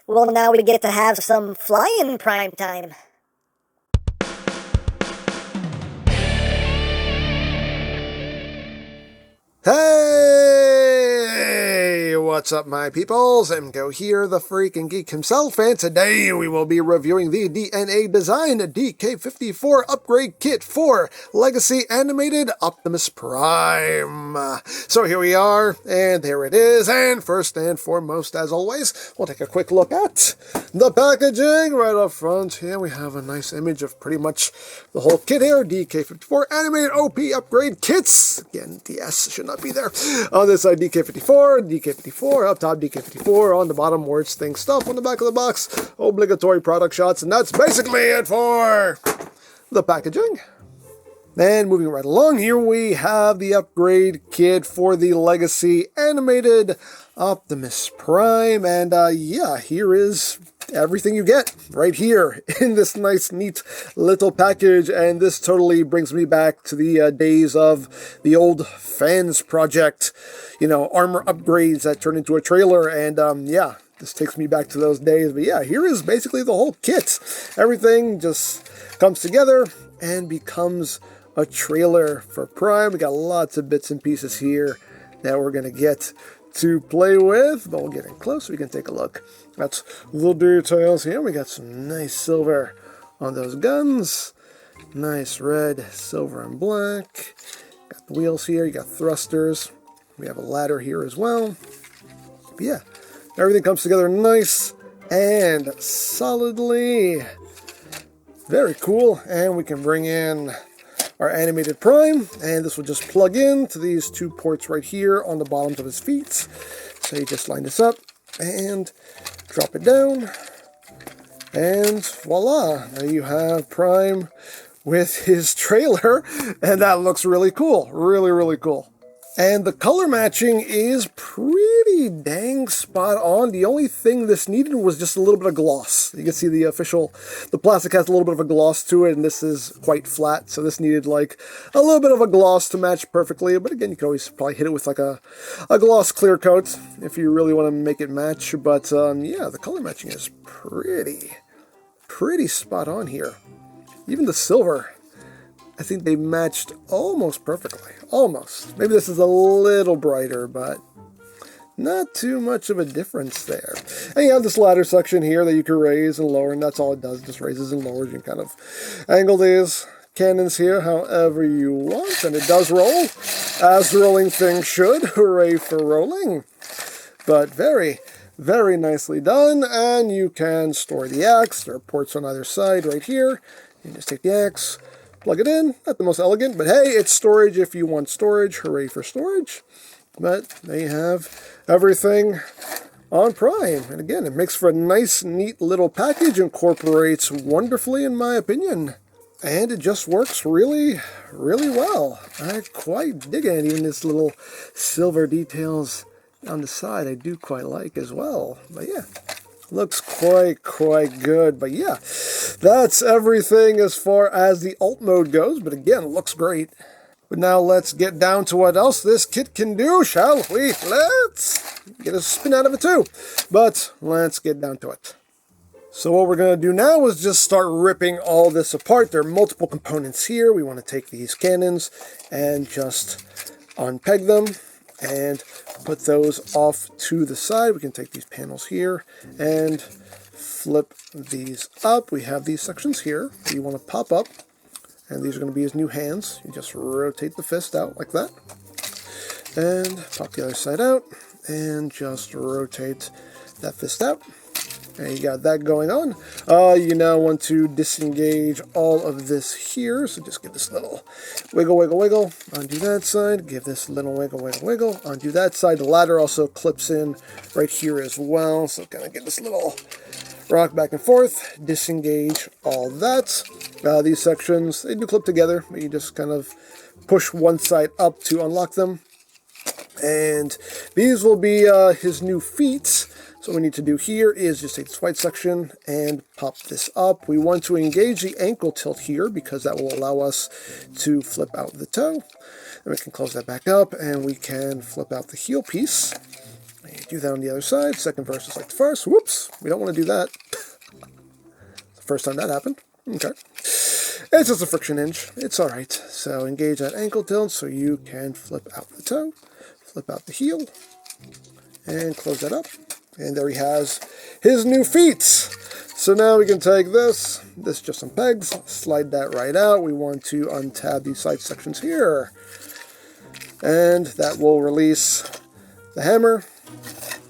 Well, now we get to have some flying prime time. Hey, what's up my peoples? EmGo here, the freaking geek himself, and today we will be reviewing the DNA Design DK-54 upgrade kit for Legacy Animated Optimus Prime. So here we are, and there it is, and first and foremost, as always, we'll take a quick look at the packaging right up front. Here we have a nice image of pretty much the whole kit here, DK-54 Animated OP Upgrade Kits. Again, the S should not be there. On this side, DK-54, up top DK-54, on the bottom words, things, stuff, on the back of the box, obligatory product shots, and that's basically it for the packaging. And moving right along, here we have the upgrade kit for the Legacy Animated Optimus Prime, and yeah, here is everything you get right here in this nice, neat little package, and this totally brings me back to the days of the old Fans project, you know, armor upgrades that turned into a trailer, and yeah, this takes me back to those days. But yeah, here is basically the whole kit. Everything just comes together and becomes a trailer for Prime. We got lots of bits and pieces here that we're gonna get to play with, but we'll get in close so we can take a look. That's the details here. We got some nice silver on those guns. Nice red, silver, and black. Got the wheels here. You got thrusters. We have a ladder here as well. But yeah, everything comes together nice and solidly. Very cool. And we can bring in our animated Prime, and this will just plug in to these two ports right here on the bottoms of his feet. So you just line this up and drop it down, and voila, now you have Prime with his trailer, and that looks really cool, really cool. And the color matching is pretty dang spot on. The only thing this needed was just a little bit of gloss. You can see the plastic has a little bit of a gloss to it, and this is quite flat, so this needed like a little bit of a gloss to match perfectly. But again, you can always probably hit it with like a gloss clear coat if you really want to make it match. But yeah, the color matching is pretty spot on here. Even the silver, I think they matched almost perfectly. Almost. Maybe this is a little brighter, but not too much of a difference there. And you have this ladder section here that you can raise and lower, and that's all it does. It just raises and lowers. You can kind of angle these cannons here however you want, and it does roll, as the rolling thing should. Hooray for rolling. But very nicely done, and you can store the axe. There are ports on either side right here. You just take the axe, plug it in. Not the most elegant, but hey, it's storage if you want storage. Hooray for storage. But there you have everything on Prime. And again, it makes for a nice, neat little package. Incorporates wonderfully, in my opinion. And it just works really well. I quite dig it. Even this little silver details on the side I do quite like as well. But yeah, looks quite good. But yeah, that's everything as far as the alt mode goes. But again, looks great. But now let's get down to what else this kit can do, shall we? Let's get a spin out of it too. But let's get down to it. So what we're going to do now is just start ripping all this apart. There are multiple components here. We want to take these cannons and just unpeg them and put those off to the side. We can take these panels here and flip these up. We have these sections here that you want to pop up, and these are going to be his new hands. You just rotate the fist out like that, and pop the other side out, and just rotate that fist out. And you got that going on. You now want to disengage all of this here. So just give this little wiggle. Undo that side. Give this little wiggle. Undo that side. The ladder also clips in right here as well. So kind of get this little rock back and forth. Disengage all that. These sections, they do clip together. But you just kind of push one side up to unlock them. And these will be his new feet. So what we need to do here is just take this white section and pop this up. We want to engage the ankle tilt here because that will allow us to flip out the toe. And we can close that back up, and we can flip out the heel piece. And you do that on the other side. Second verse is like the first. Whoops, we don't want to do that. The first time that happened. Okay. It's just a friction hinge. It's alright. So engage that ankle tilt so you can flip out the toe, flip out the heel, and close that up. And there he has his new feet. So now we can take this is just some pegs, slide that right out. We want to untab these side sections here. And that will release the hammer.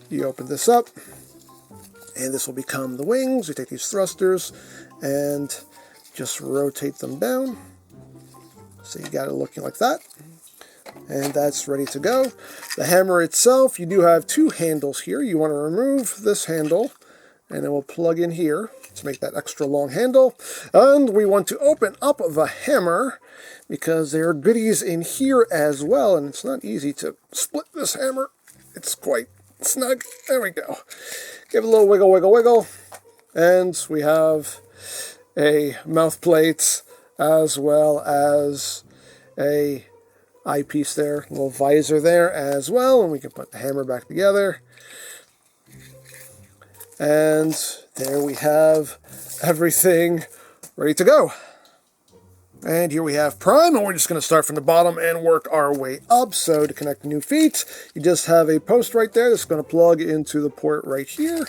You open this up, and this will become the wings. You take these thrusters and just rotate them down. So you got it looking like that. And that's ready to go. The hammer itself, you do have two handles here. You want to remove this handle, and it will plug in here to make that extra long handle. And we want to open up the hammer because there are goodies in here as well, and it's not easy to split this hammer. It's quite snug. There we go. Give it a little wiggle, wiggle, wiggle. And we have a mouth plate as well as a eyepiece there, a little visor there as well, and we can put the hammer back together. And there we have everything ready to go. And here we have Prime, and we're just going to start from the bottom and work our way up. So to connect the new feet, you just have a post right there that's going to plug into the port right here.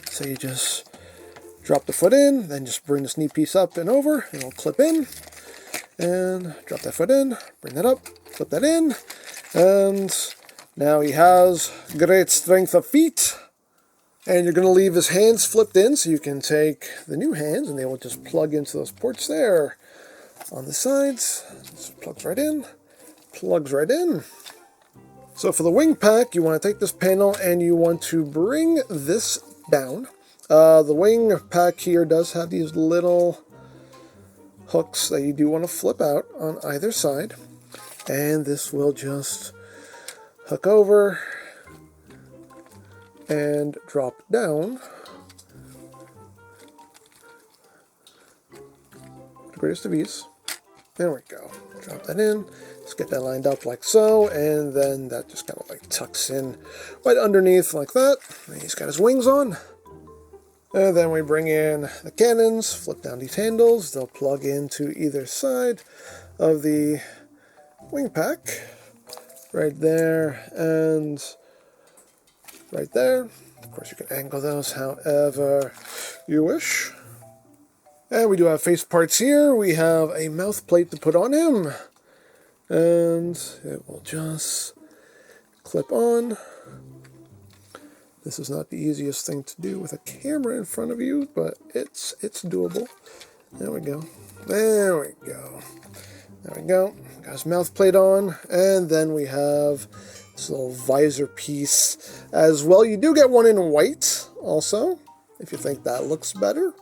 So you just drop the foot in, then just bring this knee piece up and over, and it'll clip in. And drop that foot in, bring that up, clip that in. And now he has great strength of feet. And you're going to leave his hands flipped in so you can take the new hands and they will just plug into those ports there on the sides. Just plugs right in, plugs right in. So for the wing pack, you want to take this panel and you want to bring this down. The wing pack here does have these little hooks that you do want to flip out on either side. And this will just hook over and drop down. The greatest of ease. There we go. Drop that in. Let's get that lined up like so, and then that just kind of like tucks in right underneath like that. And he's got his wings on. And then we bring in the cannons, flip down these handles. They'll plug into either side of the wing pack. Right there and right there. Of course, you can angle those however you wish. And we do have face parts here. We have a mouth plate to put on him. And it will just clip on. This is not the easiest thing to do with a camera in front of you, but it's doable. There we go. There we go. There we go. Got his mouth plate on. And then we have this little visor piece as well. You do get one in white also, if you think that looks better.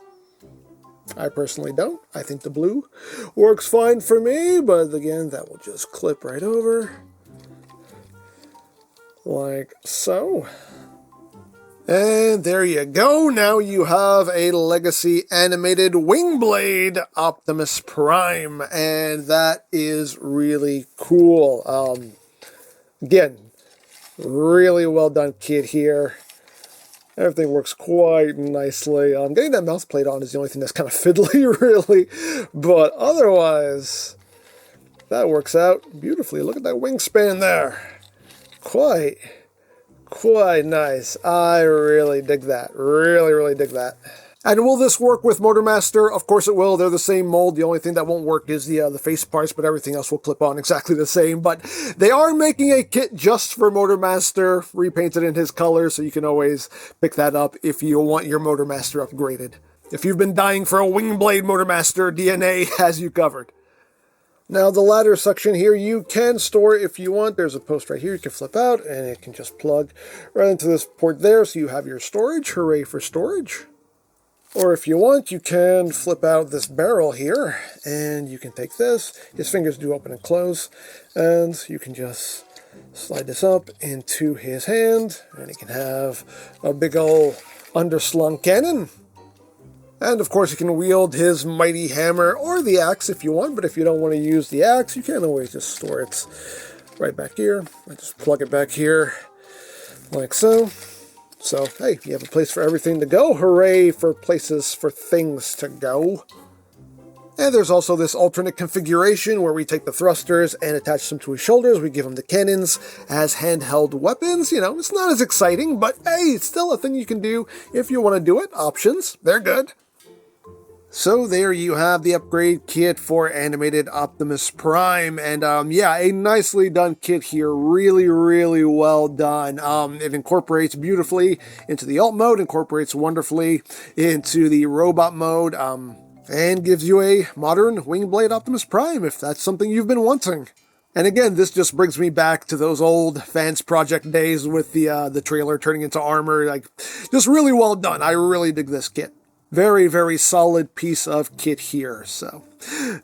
I personally don't. I think the blue works fine for me, but again, that will just clip right over like so. And there you go. Now you have a Legacy animated Wingblade Optimus Prime, and that is really cool. Again, really well done kit here. Everything works quite nicely. Getting that mouth plate on is the only thing that's kind of fiddly, really. But otherwise, that works out beautifully. Look at that wingspan there. Quite nice. I really dig that. Really dig that. And will this work with Motormaster? Of course it will. They're the same mold. The only thing that won't work is the face parts, but everything else will clip on exactly the same. But they are making a kit just for Motormaster, repainted in his color, so you can always pick that up if you want your Motormaster upgraded. If you've been dying for a Wingblade Motormaster, DNA has you covered. Now the ladder section here, you can store if you want. There's a post right here you can flip out, and it can just plug right into this port there, so you have your storage. Hooray for storage. Or if you want, you can flip out this barrel here, and you can take this. His fingers do open and close, and you can just slide this up into his hand, and he can have a big old underslung cannon. And of course, you can wield his mighty hammer or the axe if you want, but if you don't want to use the axe, you can always just store it right back here. I just plug it back here like so. So, hey, you have a place for everything to go. Hooray for places for things to go. And there's also this alternate configuration where we take the thrusters and attach them to his shoulders. We give him the cannons as handheld weapons. You know, it's not as exciting, but hey, it's still a thing you can do if you want to do it. Options, they're good. So there you have the upgrade kit for animated Optimus Prime, and yeah, a nicely done kit here, really, really well done. It incorporates beautifully into the alt mode, incorporates wonderfully into the robot mode, and gives you a modern Wingblade Optimus Prime if that's something you've been wanting. And again, this just brings me back to those old Fans Project days with the trailer turning into armor, like, just really well done. I really dig this kit. Very, very solid piece of kit here, so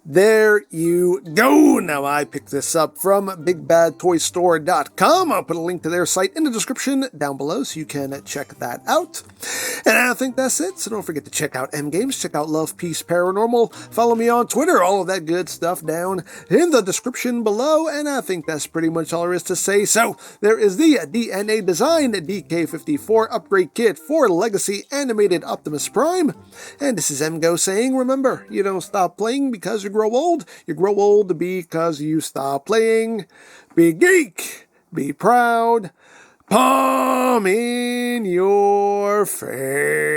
there you go. Now, I picked this up from BigBadToyStore.com. I'll put a link to their site in the description down below so you can check that out. And I think that's it, so don't forget to check out EmGo's, check out Love, Peace, Paranormal, follow me on Twitter, all of that good stuff down in the description below, and I think that's pretty much all there is to say. So, there is the DNA Design DK-54 Upgrade Kit for Legacy Animated Optimus Prime, and this is EmGo saying, remember, you don't stop playing because you grow old because you stop playing. Be geek, be proud, palm in your face.